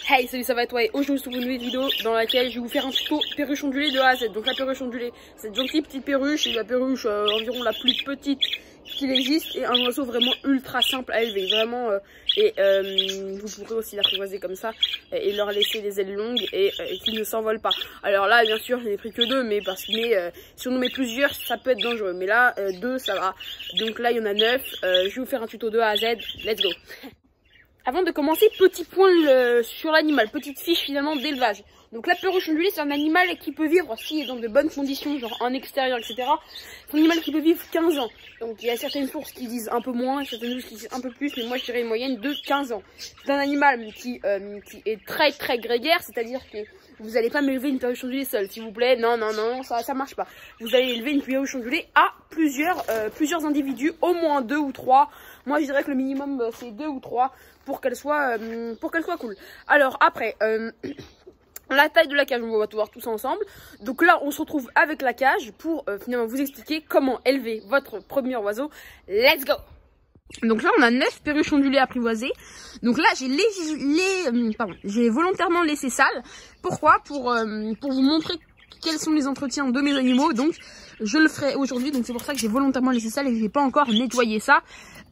Hey, salut, ça va toi, et aujourd'hui je vous trouve une nouvelle vidéo dans laquelle je vais vous faire un tuto perruche ondulée de A à Z. Donc la perruche ondulée, cette gentille petite perruche, c'est la perruche environ la plus petite qu'il existe et un oiseau vraiment ultra simple à élever, vraiment. Vous pourrez aussi l'apprivoiser comme ça et leur laisser des ailes longues et qu'ils ne s'envolent pas. Alors là, bien sûr, je n'ai pris que deux, mais si on en met plusieurs, ça peut être dangereux. Mais là, deux, ça va. Donc là, il y en a 9. Je vais vous faire un tuto de A à Z. Let's go. Avant de commencer, petit point sur l'animal, petite fiche finalement d'élevage. Donc la perruche ondulée, c'est un animal qui peut vivre, s'il est dans de bonnes conditions, genre en extérieur, etc. C'est un animal qui peut vivre 15 ans. Donc il y a certaines sources qui disent un peu moins, certaines sources qui disent un peu plus, mais moi je dirais une moyenne de 15 ans. C'est un animal qui est très très grégaire, c'est-à-dire que vous n'allez pas m'élever une perruche ondulée seule, s'il vous plaît. Non, ça marche pas. Vous allez élever une perruche ondulée à plusieurs individus, au moins 2 ou 3. Moi je dirais que le minimum c'est 2 ou 3 pour qu'elle soit cool. Alors après, la taille de la cage, on va tout voir tous ensemble. Donc là, on se retrouve avec la cage pour finalement vous expliquer comment élever votre premier oiseau. Let's go! Donc là, on a 9 perruches ondulées apprivoisées. Donc là, j'ai volontairement laissé sale. Pourquoi? Pour vous montrer quels sont les entretiens de mes animaux. Donc, je le ferai aujourd'hui. Donc, c'est pour ça que j'ai volontairement laissé sale et que j'ai pas encore nettoyé ça.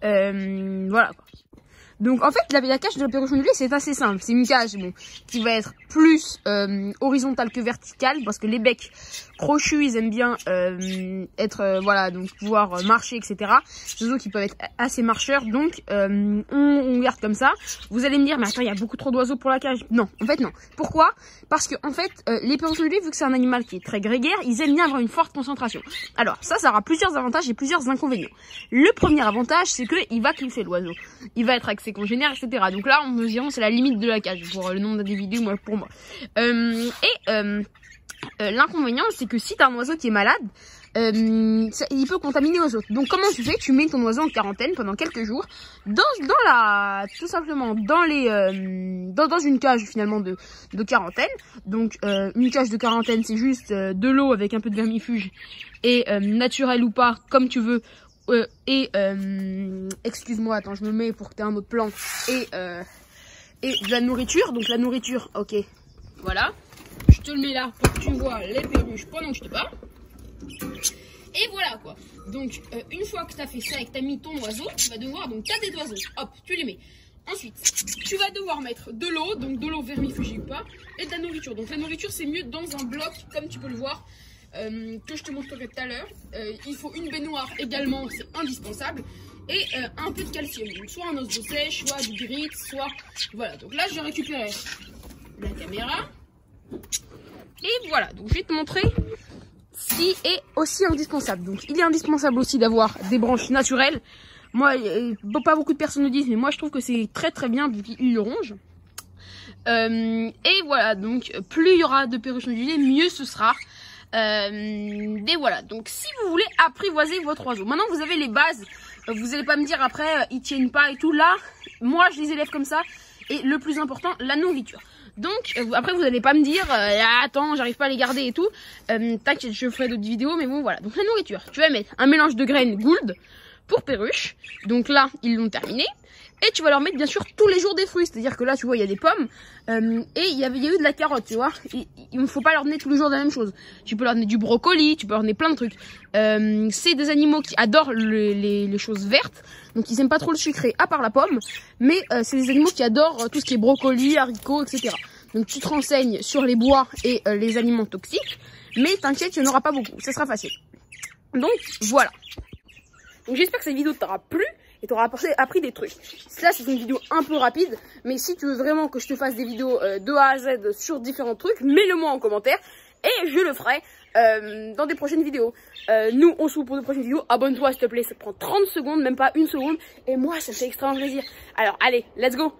Voilà. Donc en fait la cage de la perruche ondulée c'est assez simple, c'est une cage qui va être plus horizontale que verticale parce que les becs crochus ils aiment bien être donc pouvoir marcher, etc. Des oiseaux qui peuvent être assez marcheurs, donc on garde comme ça. Vous allez me dire mais attends, il y a beaucoup trop d'oiseaux pour la cage. Non, en fait non. Pourquoi? Parce que en fait les perruches ondulées, vu que c'est un animal qui est très grégaire, ils aiment bien avoir une forte concentration. Alors ça aura plusieurs avantages et plusieurs inconvénients. Le premier avantage c'est que il va kiffer l'oiseau, il va être avec ses congénères, etc. Donc là, on me dit c'est la limite de la cage pour le nombre d'individus, pour moi. L'inconvénient, c'est que si t'as un oiseau qui est malade, il peut contaminer les autres. Donc comment tu fais? Tu mets ton oiseau en quarantaine pendant quelques jours tout simplement dans une cage finalement de quarantaine. Donc une cage de quarantaine, c'est juste de l'eau avec un peu de vermifuge et naturel ou pas, comme tu veux. Excuse-moi, attends, je me mets pour que tu aies un autre plan. Et de la nourriture. Donc la nourriture, ok, voilà. Je te le mets là pour que tu vois les perruches pendant que je te parle. Et voilà quoi. Donc une fois que tu as fait ça et que tu as mis ton oiseau, tu vas devoir, donc tu as des oiseaux, hop, tu les mets. Ensuite, tu vas devoir mettre de l'eau, donc de l'eau vermifugée ou pas, et de la nourriture. Donc la nourriture c'est mieux dans un bloc, comme tu peux le voir. Que je te montrerai tout à l'heure. Il faut une baignoire également, c'est indispensable, et un peu de calcium, donc soit un os de sèche, soit du grit, soit voilà. Donc là je vais récupérer la caméra et voilà, donc je vais te montrer ce qui est aussi indispensable. Donc il est indispensable aussi d'avoir des branches naturelles. Moi, pas beaucoup de personnes le disent, mais moi je trouve que c'est très très bien vu qu'il le ronge. Et voilà, donc plus il y aura de perruches ondulées, mieux ce sera. Et voilà, donc si vous voulez apprivoiser votre oiseau, maintenant vous avez les bases, vous allez pas me dire après ils tiennent pas et tout. Là moi je les élève comme ça, et le plus important, la nourriture. Donc après vous allez pas me dire attends, j'arrive pas à les garder et tout. T'inquiète, je ferai d'autres vidéos, mais bon voilà. Donc la nourriture, tu vas mettre un mélange de graines Gould pour perruche. Donc là ils l'ont terminé. Et tu vas leur mettre bien sûr tous les jours des fruits, c'est-à-dire que là tu vois il y a des pommes et il y a eu de la carotte, tu vois. Il ne faut pas leur donner tous les jours la même chose. Tu peux leur donner du brocoli, tu peux leur donner plein de trucs. C'est des animaux qui adorent les choses vertes, donc ils aiment pas trop le sucré à part la pomme, mais c'est des animaux qui adorent tout ce qui est brocoli, haricots, etc. Donc tu te renseignes sur les bois et les aliments toxiques, mais t'inquiète, il n'y en aura pas beaucoup, ça sera facile. Donc voilà. Donc j'espère que cette vidéo t'aura plu et t'auras appris des trucs. Là c'est une vidéo un peu rapide, mais si tu veux vraiment que je te fasse des vidéos de A à Z sur différents trucs, mets-le moi en commentaire et je le ferai dans des prochaines vidéos. Nous on se retrouve pour de prochaines vidéos. Abonne-toi s'il te plaît, ça te prend 30 secondes, même pas une seconde, et moi ça me fait extrêmement plaisir. Alors allez, let's go.